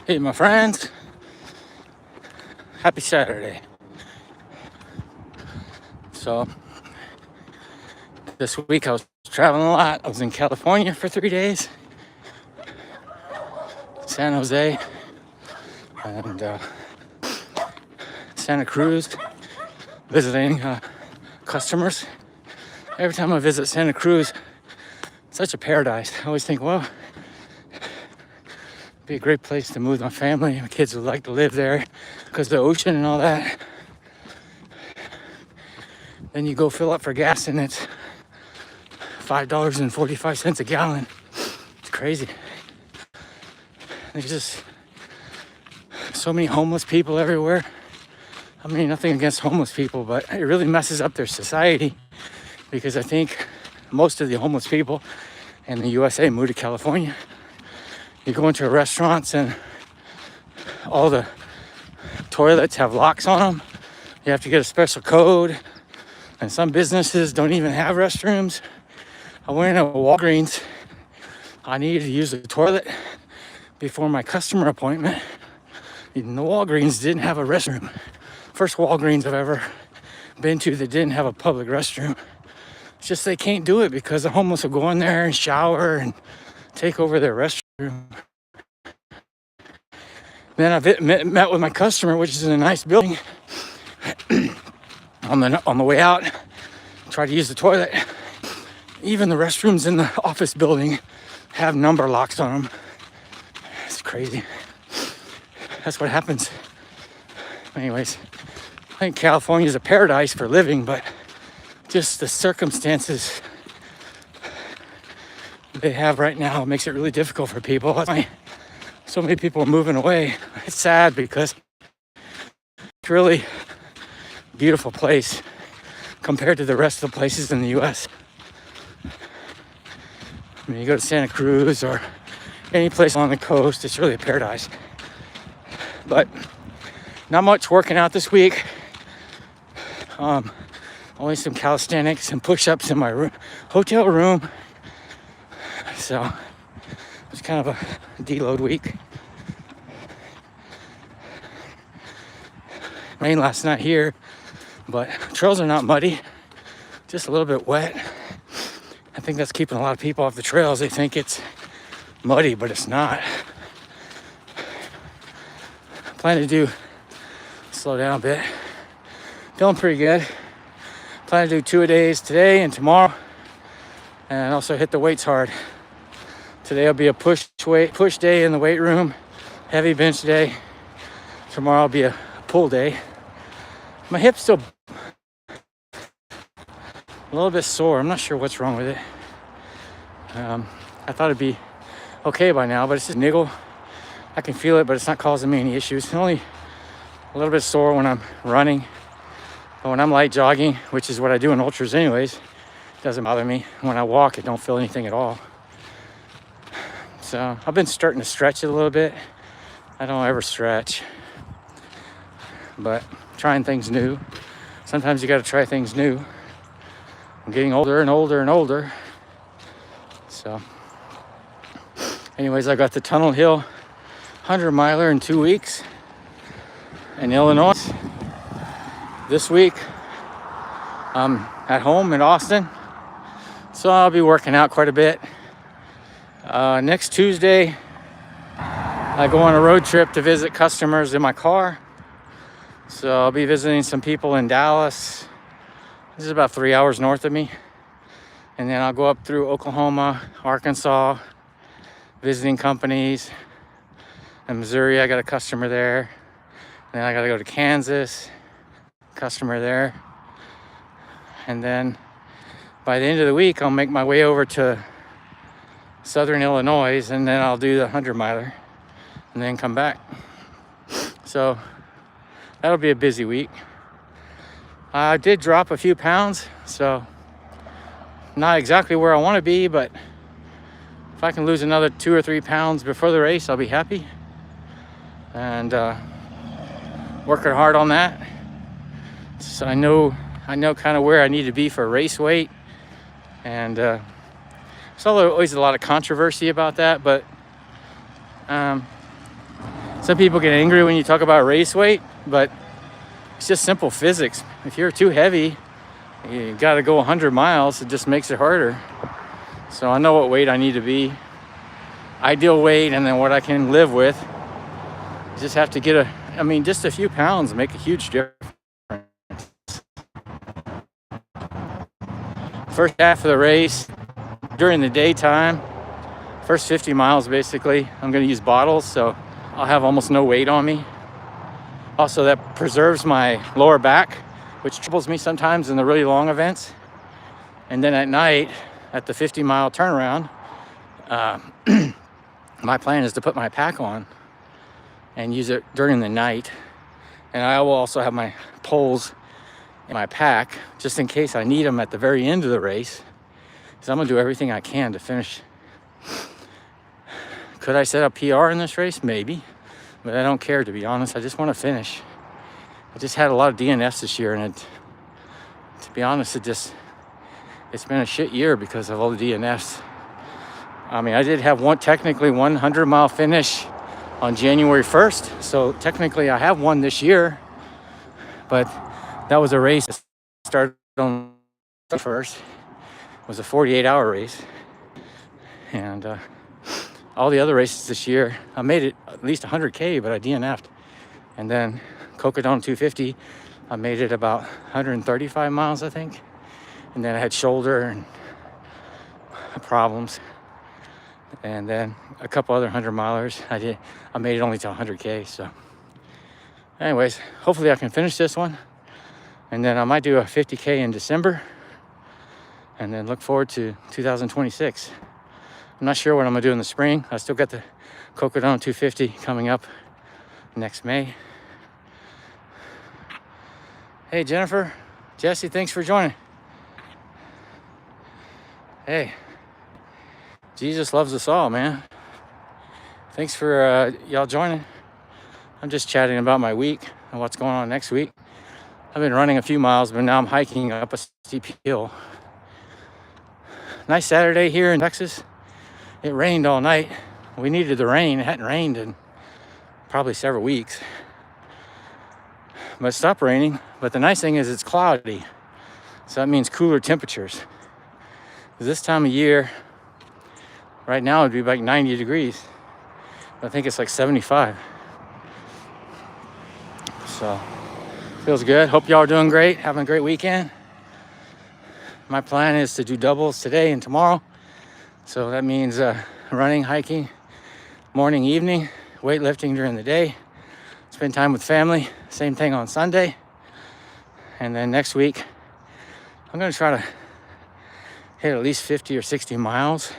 Hey, my friends, happy Saturday. So, this week I was traveling a lot. I was in California for 3 days, San Jose, and Santa Cruz, visiting customers. Every time I visit Santa Cruz, it's such a paradise. I always think, well, it'd be a great place to move my family. My kids would like to live there because of the ocean and all that. Then you go fill up for gas and it's $5.45 a gallon. It's crazy. There's just so many homeless people everywhere. I mean, nothing against homeless people, but it really messes up their society because I think most of the homeless people in the USA move to California. You go into restaurants and all the toilets have locks on them. You have to get a special code. And some businesses don't even have restrooms. I went into Walgreens. I needed to use the toilet before my customer appointment. Even the Walgreens didn't have a restroom. First Walgreens I've ever been to that didn't have a public restroom. It's just they can't do it because the homeless will go in there and shower and take over their restroom. Then I met with my customer, which is in a nice building. On the way out, tried to use the toilet. Even the restrooms in the office building have number locks on them. It's crazy. That's what happens. Anyways, I think California is a paradise for living, but just the circumstances they have right now makes it really difficult for people. That's why so many people are moving away. It's sad because it's really beautiful place compared to the rest of the places in the US. I mean, you go to Santa Cruz or any place on the coast, it's really a paradise. But not much working out this week. Only some calisthenics and push-ups in my hotel room. So it's kind of a deload week. Rain last night here, but trails are not muddy, just a little bit wet. I think that's keeping a lot of people off the trails. They think it's muddy, but it's not. Plan to slow down a bit. Feeling pretty good. Plan to do 2-a-days today and tomorrow, and also hit the weights hard. Today will be a push day in the weight room, heavy bench day. Tomorrow will be a pull day. My hip's still a little bit sore. I'm not sure what's wrong with it. I thought it'd be okay by now, but it's just niggle. I can feel it, but it's not causing me any issues. It's only a little bit sore when I'm running. But when I'm light jogging, which is what I do in ultras anyways, it doesn't bother me. When I walk, I don't feel anything at all. So I've been starting to stretch it a little bit. I don't ever stretch, but trying things new. Sometimes you got to try things new. I'm getting older and older and older. So anyways, I got the Tunnel Hill 100-miler in 2 weeks in Illinois. This week I'm at home in Austin, so I'll be working out quite a bit. Next Tuesday I go on a road trip to visit customers in my car. So I'll be visiting some people in Dallas. This is about 3 hours north of me. And then I'll go up through Oklahoma, Arkansas, visiting companies. In Missouri, I got a customer there. And then I got to go to Kansas, customer there. And then by the end of the week, I'll make my way over to Southern Illinois, and then I'll do the 100-miler and then come back. So that'll be a busy week. I did drop a few pounds, so not exactly where I want to be, but if I can lose another 2 or 3 pounds before the race, I'll be happy. And working hard on that. So I know kind of where I need to be for race weight. And there's always a lot of controversy about that, but Some people get angry when you talk about race weight, but it's just simple physics. If you're too heavy, you got to go 100 miles. It just makes it harder. So I know what weight I need to be, ideal weight, and then what I can live with. Just have to get just a few pounds make a huge difference. First half of the race, during the daytime, first 50 miles basically, I'm going to use bottles, so I'll have almost no weight on me. Also, that preserves my lower back, which troubles me sometimes in the really long events. And then at night, at the 50-mile turnaround, my plan is to put my pack on and use it during the night. And I will also have my poles in my pack just in case I need them at the very end of the race, because I'm gonna do everything I can to finish. Could I set a PR in this race? Maybe, but I don't care, to be honest. I just want to finish. I just had a lot of DNFs this year, and to be honest, it's been a shit year because of all the DNFs. I mean, I did have technically 100-mile finish on January 1st, so technically I have one this year, but that was a race that started on the 1st. It was a 48-hour race, and all the other races this year, I made it at least 100K, but I DNF'd. And then Cocodona 250, I made it about 135 miles, I think. And then I had shoulder and problems. And then a couple other 100-milers. I made it only to 100K. So anyways, hopefully I can finish this one. And then I might do a 50K in December. And then look forward to 2026. I'm not sure what I'm gonna do in the spring. I still got the Cocodona 250 coming up next May. Hey, Jennifer, Jesse, thanks for joining. Hey, Jesus loves us all, man. Thanks for y'all joining. I'm just chatting about my week and what's going on next week. I've been running a few miles, but now I'm hiking up a steep hill. Nice Saturday here in Texas. It rained all night. We needed the rain. It hadn't rained in probably several weeks. But it stopped raining. But the nice thing is it's cloudy. So that means cooler temperatures. This time of year, right now it'd be like 90 degrees. I think it's like 75. So, feels good. Hope y'all are doing great, having a great weekend. My plan is to do doubles today and tomorrow. So that means running, hiking, morning, evening, weightlifting during the day, spend time with family, same thing on Sunday. And then next week, I'm gonna try to hit at least 50 or 60 miles,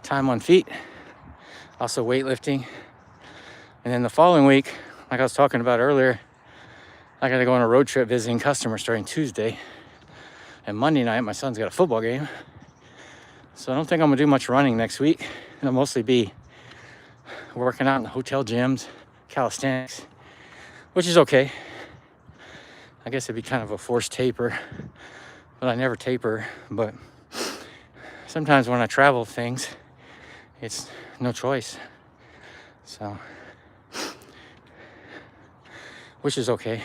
time on feet, also weightlifting. And then the following week, like I was talking about earlier, I gotta go on a road trip visiting customers starting Tuesday. And Monday night, my son's got a football game. So I don't think I'm gonna do much running next week. It'll mostly be working out in the hotel gyms, calisthenics, which is okay. I guess it'd be kind of a forced taper, but I never taper. But sometimes when I travel things, it's no choice. So, which is okay.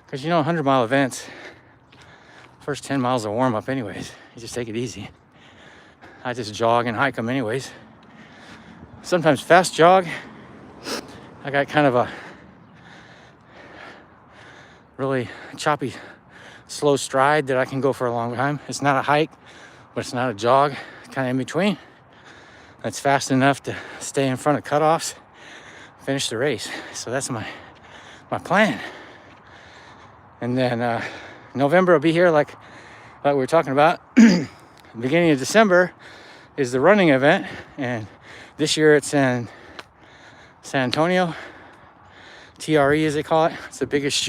Because 100-mile events, first 10 miles are warm up anyways. You just take it easy. I just jog and hike them anyways. Sometimes fast jog. I got kind of a really choppy, slow stride that I can go for a long time. It's not a hike, but it's not a jog, kind of in between. It's fast enough to stay in front of cutoffs, finish the race. So that's my plan. And then November will be here like we were talking about. Beginning of December is the running event, and this year it's in San Antonio. TRE as they call it. It's the biggest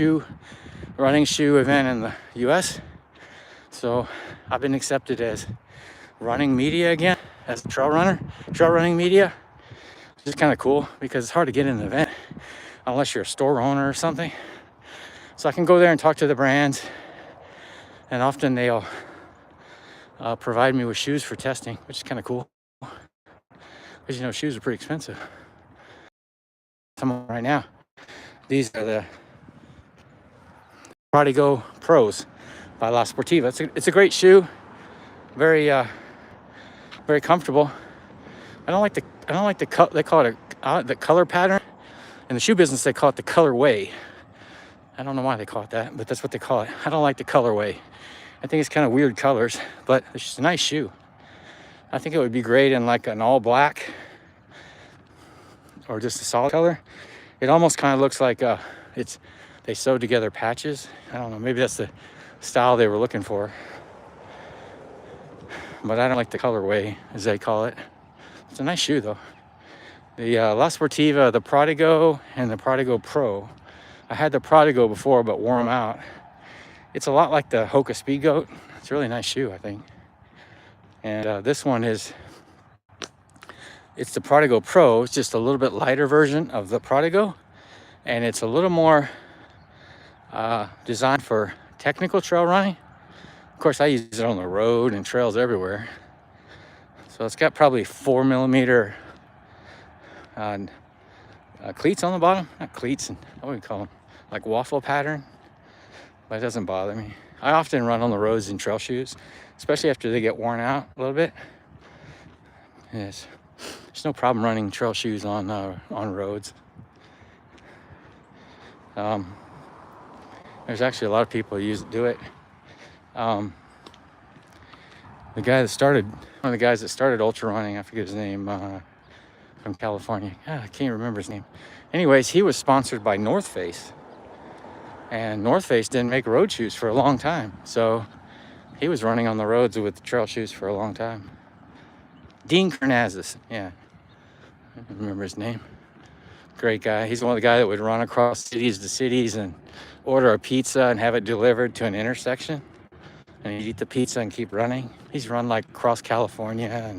running shoe event in the US. So I've been accepted as running media again, as a trail running media. Which is kind of cool because it's hard to get in an event unless you're a store owner or something. So I can go there and talk to the brands, and often they'll provide me with shoes for testing, which is kind of cool because shoes are pretty expensive. some right now. These are the Prodigo Pros by La Sportiva. It's a great shoe, very very comfortable. I don't like the cut. They call it the color pattern. In the shoe business, they call it the colorway. I don't know why they call it that, but that's what they call it. I don't like the colorway. I think it's kind of weird colors, but it's just a nice shoe. I think it would be great in like an all black or just a solid color. It almost kind of looks like they sewed together patches. I don't know, maybe that's the style they were looking for. But I don't like the colorway, as they call it. It's a nice shoe though. The La Sportiva, the Prodigo, and the Prodigo Pro. I had the Prodigo before, but wore them out. It's a lot like the Hoka Speed Goat. It's a really nice shoe, I think. And this one it's the Prodigo Pro. It's just a little bit lighter version of the Prodigo. And it's a little more designed for technical trail running. Of course, I use it on the road and trails everywhere. So it's got probably 4mm cleats on the bottom. Not cleats, what do we call them? Like waffle pattern. But it doesn't bother me. I often run on the roads in trail shoes, especially after they get worn out a little bit. Yes, there's no problem running trail shoes on roads. There's actually a lot of people who do it. One of the guys that started ultra running, I forget his name, from California. I can't remember his name. Anyways, he was sponsored by North Face. And North Face didn't make road shoes for a long time. So he was running on the roads with trail shoes for a long time. Dean Karnazes, yeah. I don't remember his name. Great guy. He's one of the guys that would run across cities to cities and order a pizza and have it delivered to an intersection. And he'd eat the pizza and keep running. He's run like across California,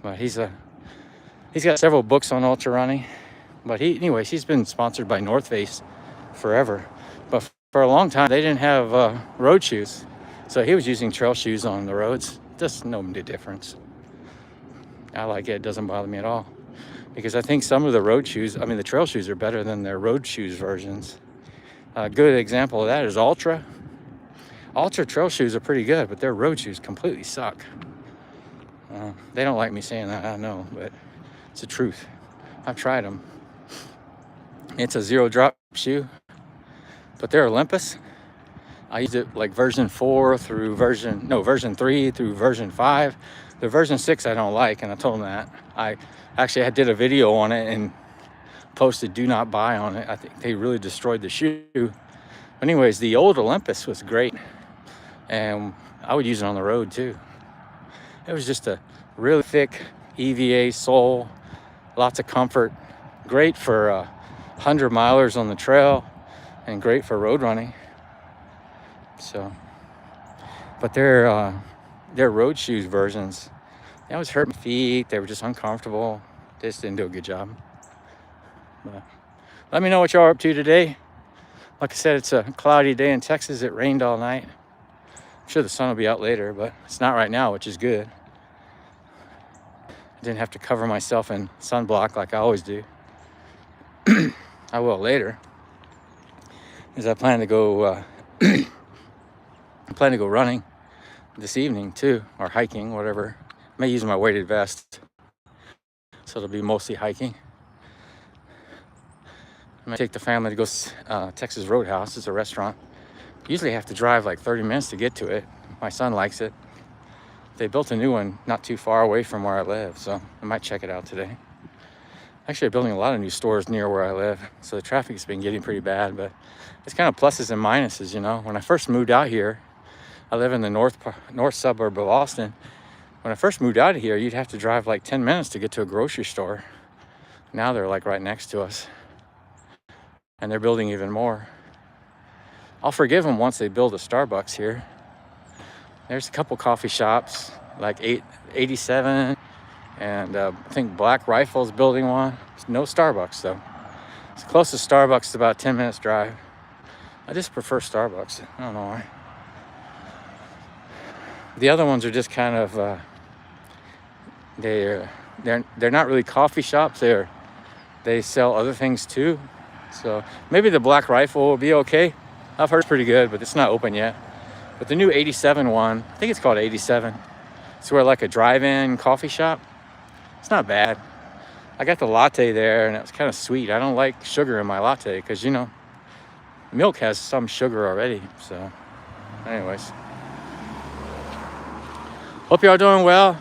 but he's got several books on ultra running. But anyways, he's been sponsored by North Face forever. But for a long time, they didn't have road shoes. So he was using trail shoes on the roads. Just no difference. I like it. It doesn't bother me at all. Because I think some of the the trail shoes are better than their road shoes versions. A good example of that is Ultra. Ultra trail shoes are pretty good, but their road shoes completely suck. They don't like me saying that, I know, but it's the truth. I've tried them. It's a zero drop shoe, but they're Olympus. I used it like version 3 through version 5. The version 6 I don't like, and I told them that. I did a video on it and posted do not buy on it. I think they really destroyed the shoe. Anyways, the old Olympus was great, and I would use it on the road too. It was just a really thick EVA sole, lots of comfort, great for 100 milers on the trail, and great for road running. So, but their road shoes versions, they always hurt my feet. They were just uncomfortable. They just didn't do a good job. But let me know what y'all are up to today. Like I said, it's a cloudy day in Texas. It rained all night. I'm sure the sun will be out later, but it's not right now, which is good. I didn't have to cover myself in sunblock like I always do. I will later, because I plan to go running this evening too, or hiking, whatever. I may use my weighted vest, so it'll be mostly hiking. I might take the family to go Texas Roadhouse. It's a restaurant. Usually I have to drive like 30 minutes to get to it. My son likes it. They built a new one not too far away from where I live, so I might check it out today. Actually, they're building a lot of new stores near where I live, so the traffic's been getting pretty bad, but it's kind of pluses and minuses, you know. When I first moved out here, I live in the north suburb of Austin. When I first moved out of here, you'd have to drive like 10 minutes to get to a grocery store. Now they're like right next to us, and they're building even more. I'll forgive them once they build a Starbucks here. There's a couple coffee shops, like 87, and I think Black Rifle's building one. There's no Starbucks though. It's the closest Starbucks is about 10 minutes drive. I just prefer Starbucks. I don't know why. The other ones are just kind of they're not really coffee shops. They're they sell other things too. So maybe the Black Rifle will be okay. I've heard it's pretty good, but it's not open yet. But the new 87 one, I think it's called 87. It's where like a drive-in coffee shop. It's not bad. I got the latte there and it was kind of sweet. I don't like sugar in my latte because, you know, milk has some sugar already. So anyways, hope y'all doing well.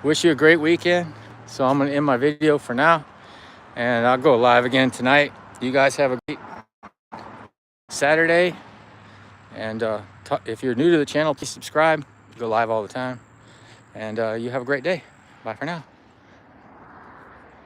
Wish you a great weekend. So I'm gonna end my video for now and I'll go live again tonight. You guys have a great Saturday. And if you're new to the channel, please subscribe. We go live all the time. And you have a great day. Bye for now.